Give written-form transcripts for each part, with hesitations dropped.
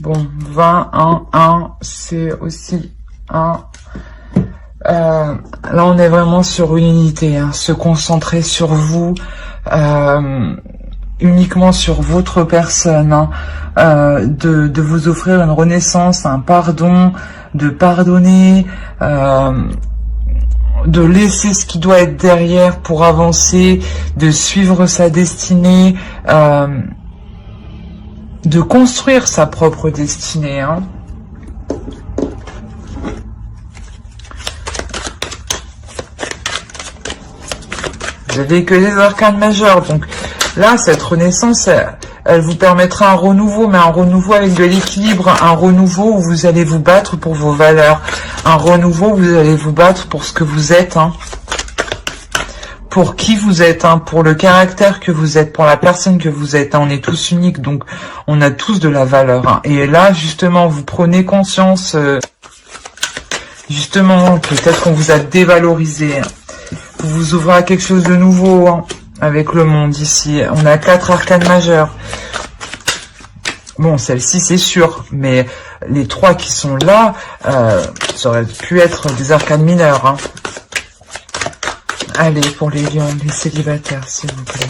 Bon, 20, 1, c'est aussi 1. Là, on est vraiment sur une unité, hein, se concentrer sur vous, uniquement sur votre personne, hein, de vous offrir une renaissance, un pardon, de pardonner, de laisser ce qui doit être derrière pour avancer, de suivre sa destinée, de construire sa propre destinée, hein. Vous avez que des arcanes majeures, donc là, cette renaissance, elle vous permettra un renouveau, mais un renouveau avec de l'équilibre, un renouveau où vous allez vous battre pour vos valeurs, un renouveau où vous allez vous battre pour ce que vous êtes, hein, pour qui vous êtes, hein, pour le caractère que vous êtes, pour la personne que vous êtes, hein. On est tous uniques, donc on a tous de la valeur, hein. Et là, justement, vous prenez conscience, justement, peut-être qu'on vous a dévalorisé, hein. Vous vous ouvrez à quelque chose de nouveau, hein, avec le monde ici. On a 4 arcanes majeures. Bon, celle-ci, c'est sûr, mais les 3 qui sont là, ça aurait pu être des arcanes mineures, hein. Allez, pour les lions, les célibataires, s'il vous plaît.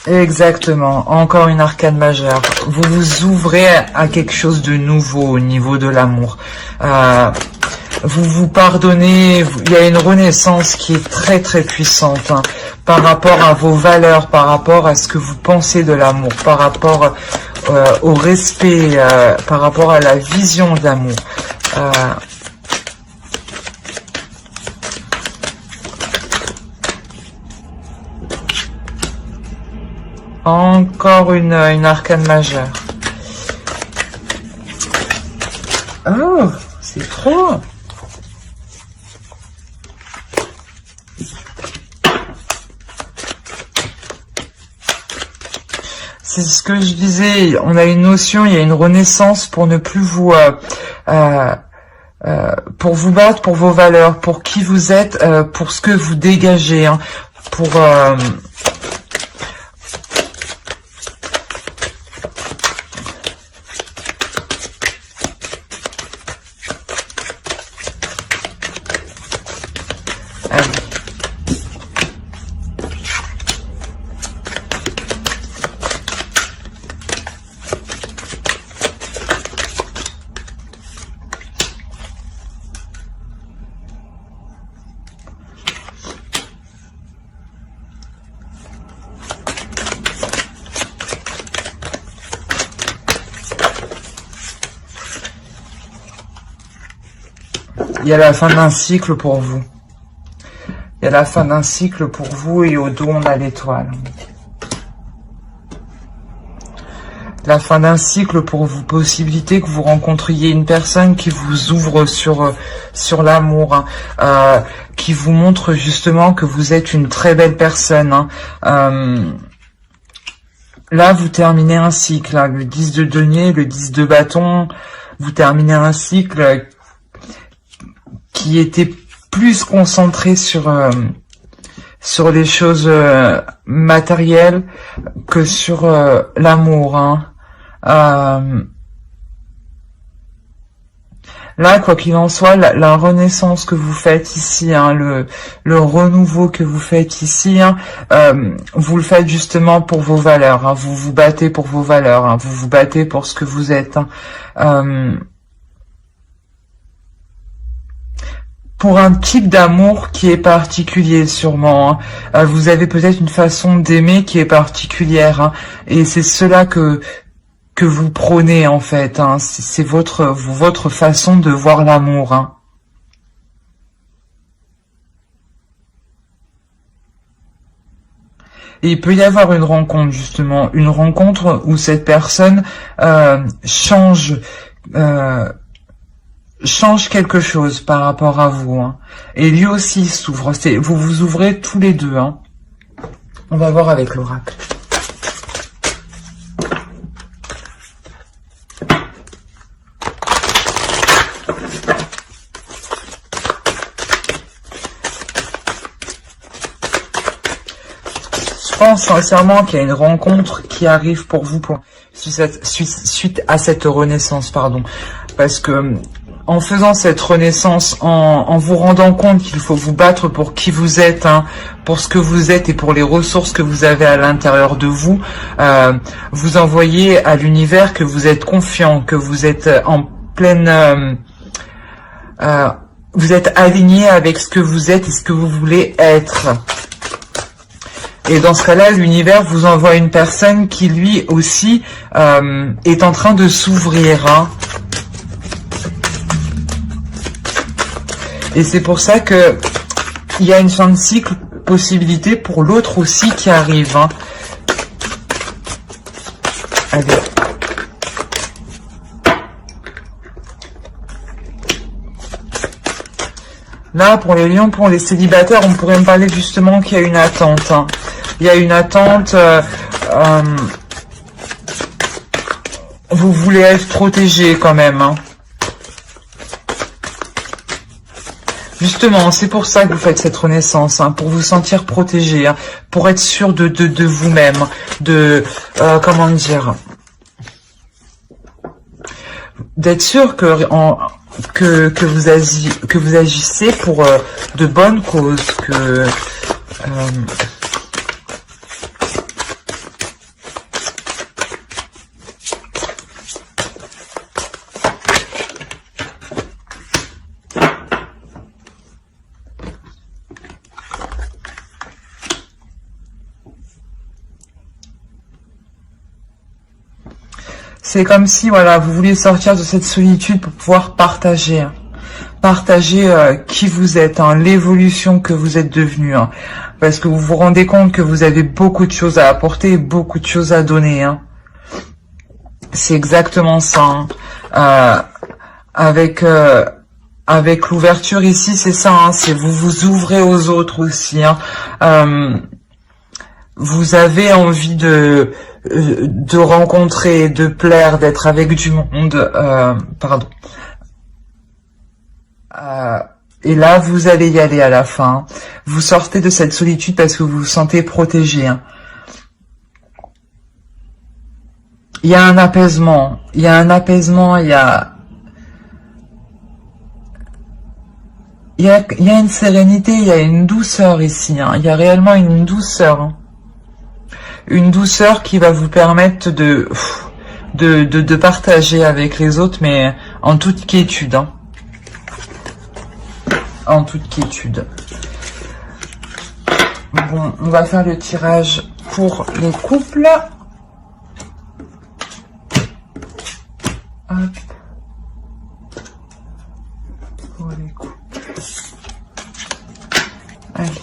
Exactement, encore une arcane majeure. Vous vous ouvrez à quelque chose de nouveau au niveau de l'amour. Vous vous pardonnez, il y a une renaissance qui est très très puissante, hein, par rapport à vos valeurs, par rapport à ce que vous pensez de l'amour, par rapport au respect, par rapport à la vision d'amour. Encore une arcane majeure. Oh, c'est trop. C'est ce que je disais, on a une notion, il y a une renaissance pour ne plus vous... pour vous battre pour vos valeurs, pour qui vous êtes, pour ce que vous dégagez, hein, pour... Il y a la fin d'un cycle pour vous. Il y a la fin d'un cycle pour vous et au dos on a l'étoile. La fin d'un cycle pour vous, possibilité que vous rencontriez une personne qui vous ouvre sur l'amour, hein, qui vous montre justement que vous êtes une très belle personne, hein. Là, vous terminez un cycle, hein, le 10 de denier, le 10 de bâton, vous terminez un cycle qui était plus concentré sur les choses matérielles que sur l'amour, hein. Là, quoi qu'il en soit, la renaissance que vous faites ici, hein, le renouveau que vous faites ici, hein, vous le faites justement pour vos valeurs, hein, vous vous battez pour vos valeurs, hein, vous vous battez pour ce que vous êtes, hein, pour un type d'amour qui est particulier sûrement, hein. Vous avez peut-être une façon d'aimer qui est particulière, hein, et c'est cela que vous prônez en fait, hein. C'est votre façon de voir l'amour, hein. Et il peut y avoir une rencontre justement, une rencontre où cette personne change quelque chose par rapport à vous, hein. Et lui aussi s'ouvre. Vous vous ouvrez tous les deux, hein. On va voir avec l'oracle. Je pense sincèrement qu'il y a une rencontre qui arrive pour vous suite à cette renaissance, pardon. Parce que en faisant cette renaissance, en vous rendant compte qu'il faut vous battre pour qui vous êtes, hein, pour ce que vous êtes et pour les ressources que vous avez à l'intérieur de vous, vous envoyez à l'univers que vous êtes confiant, que vous êtes en pleine... vous êtes aligné avec ce que vous êtes et ce que vous voulez être. Et dans ce cas-là, l'univers vous envoie une personne qui, lui aussi, est en train de s'ouvrir, hein. Et c'est pour ça que il y a une fin de cycle possibilité pour l'autre aussi qui arrive, hein. Allez. Là, pour les lions, pour les célibataires, on pourrait me parler justement qu'il y a une attente, hein. Il y a une attente, vous voulez être protégé quand même, hein. Justement, c'est pour ça que vous faites cette renaissance, hein, pour vous sentir protégé, hein, pour être sûr de vous-même, comment dire, d'être sûr que vous agissez pour de bonnes causes, que c'est comme si, voilà, vous vouliez sortir de cette solitude pour pouvoir partager, hein. Partager qui vous êtes, hein, l'évolution que vous êtes devenu, hein, parce que vous vous rendez compte que vous avez beaucoup de choses à apporter, beaucoup de choses à donner, hein. C'est exactement ça, hein. Avec l'ouverture ici, c'est ça, hein, c'est vous vous ouvrez aux autres aussi, hein. Vous avez envie de rencontrer, de plaire, d'être avec du monde, pardon. Et là, vous allez y aller à la fin. Vous sortez de cette solitude parce que vous vous sentez protégé, hein. Il y a un apaisement, il y a un apaisement, il y a une sérénité, il y a une douceur ici, hein. Il y a réellement une douceur, hein. Une douceur qui va vous permettre de partager avec les autres, mais en toute quiétude, hein. En toute quiétude. Bon, on va faire le tirage pour les couples. Hop. Pour les couples. Allez.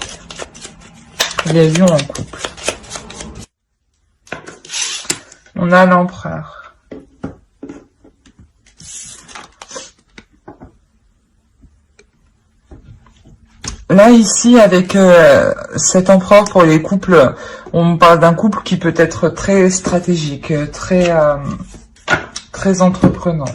Les lions en couple. On a l'empereur. Là, ici, avec cet empereur pour les couples, on parle d'un couple qui peut être très stratégique, très entreprenant.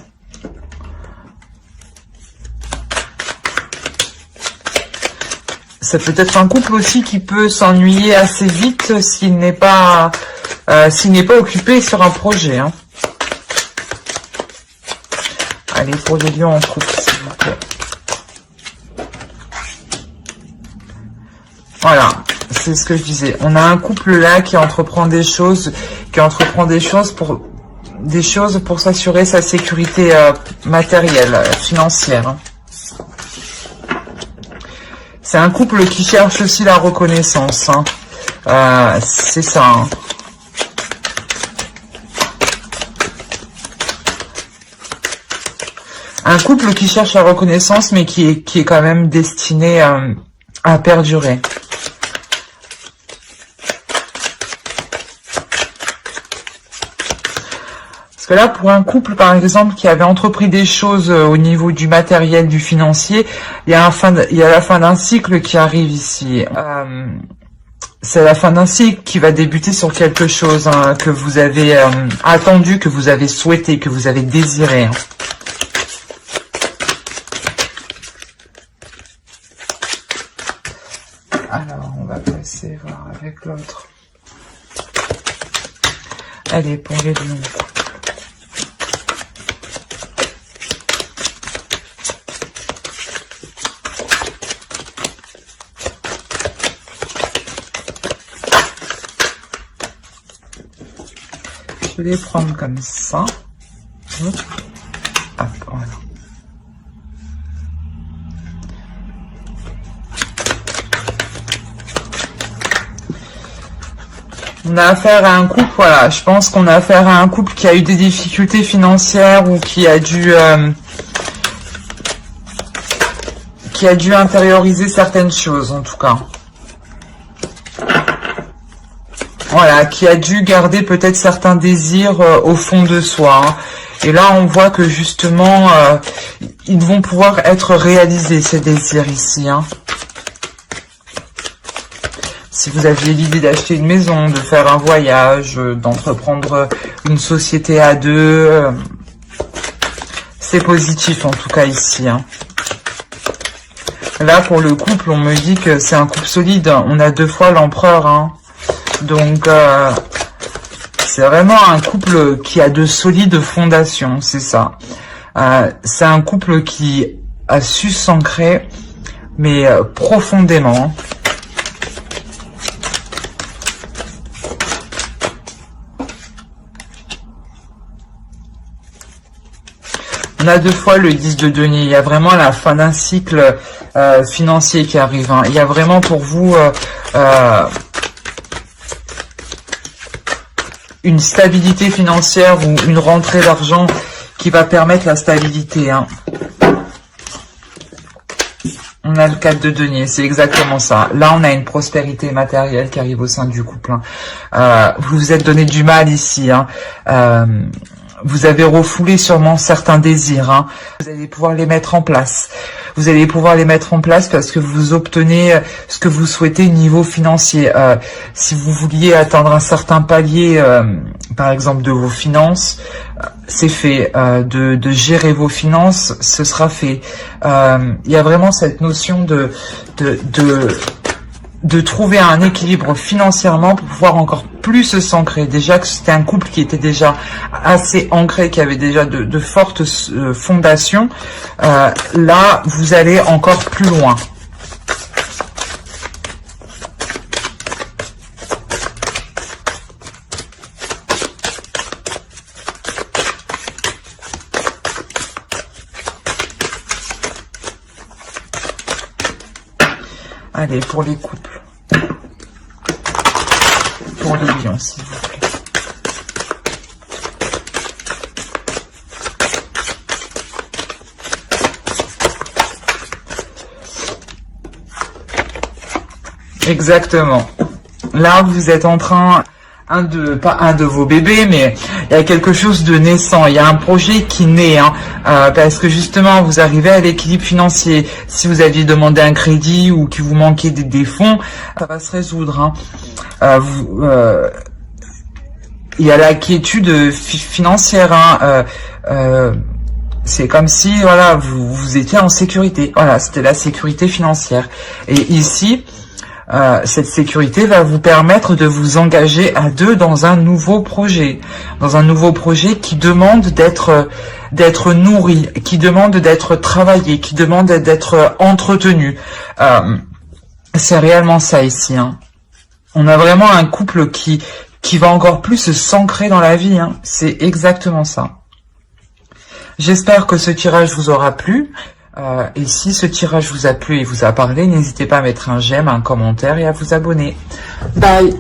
Ça peut être un couple aussi qui peut s'ennuyer assez vite s'il n'est pas occupé sur un projet, hein. Allez, pour les lions en couple, s'il vous plaît. Voilà, c'est ce que je disais. On a un couple là qui entreprend des choses, pour s'assurer sa sécurité matérielle, financière, hein. C'est un couple qui cherche aussi la reconnaissance, hein. C'est ça, hein. Un couple qui cherche la reconnaissance, mais qui est quand même destiné à perdurer. Parce que là, pour un couple, par exemple, qui avait entrepris des choses au niveau du matériel, du financier, il y a la fin d'un cycle qui arrive ici. C'est la fin d'un cycle qui va débuter sur quelque chose, hein, que vous avez attendu, que vous avez souhaité, que vous avez désiré, hein. Alors, on va passer voir avec l'autre. Allez, pour les lions. Je vais les prendre comme ça. Hop, voilà. On a affaire à un couple, voilà, je pense qu'on a affaire à un couple qui a eu des difficultés financières ou qui a dû intérioriser certaines choses, en tout cas. Voilà, qui a dû garder peut-être certains désirs au fond de soi. Hein. Et là, on voit que justement, ils vont pouvoir être réalisés, ces désirs ici. Hein. Si vous aviez l'idée d'acheter une maison, de faire un voyage, d'entreprendre une société à deux, c'est positif en tout cas ici. Hein. Là, pour le couple, on me dit que c'est un couple solide. On a 2 fois l'empereur. Hein. Donc, c'est vraiment un couple qui a de solides fondations, c'est ça. C'est un couple qui a su s'ancrer, mais profondément. On a 2 fois le 10 de denier. Il y a vraiment la fin d'un cycle financier qui arrive. Hein. Il y a vraiment pour vous une stabilité financière ou une rentrée d'argent qui va permettre la stabilité. Hein. On a le 4 de denier, c'est exactement ça. Là, on a une prospérité matérielle qui arrive au sein du couple. Hein. Vous vous êtes donné du mal ici. Hein. Vous avez refoulé sûrement certains désirs. Hein. Vous allez pouvoir les mettre en place. Vous allez pouvoir les mettre en place parce que vous obtenez ce que vous souhaitez niveau financier. Si vous vouliez atteindre un certain palier, par exemple de vos finances, c'est fait. De gérer vos finances, ce sera fait. Il y a vraiment cette notion de trouver un équilibre financièrement pour pouvoir encore plus s'ancrer. Déjà que c'était un couple qui était déjà assez ancré, qui avait déjà de fortes fondations. Là, vous allez encore plus loin. Allez, pour les couples. Pour les lions, s'il vous plaît. Exactement. Là, vous êtes en train... pas un de vos bébés, mais il y a quelque chose de naissant, il y a un projet qui naît, hein, parce que justement vous arrivez à l'équilibre financier. Si vous aviez demandé un crédit ou qu'il vous manquait des fonds, ça va se résoudre. Hein. Il y a la quiétude financière. Hein, c'est comme si voilà vous étiez en sécurité. Voilà, c'était la sécurité financière. Et ici, cette sécurité va vous permettre de vous engager à 2 dans un nouveau projet. Dans un nouveau projet qui demande d'être nourri, qui demande d'être travaillé, qui demande d'être entretenu. C'est réellement ça ici. Hein. On a vraiment un couple qui va encore plus s'ancrer dans la vie. Hein. C'est exactement ça. J'espère que ce tirage vous aura plu. Et si ce tirage vous a plu et vous a parlé, n'hésitez pas à mettre un j'aime, un commentaire et à vous abonner. Bye!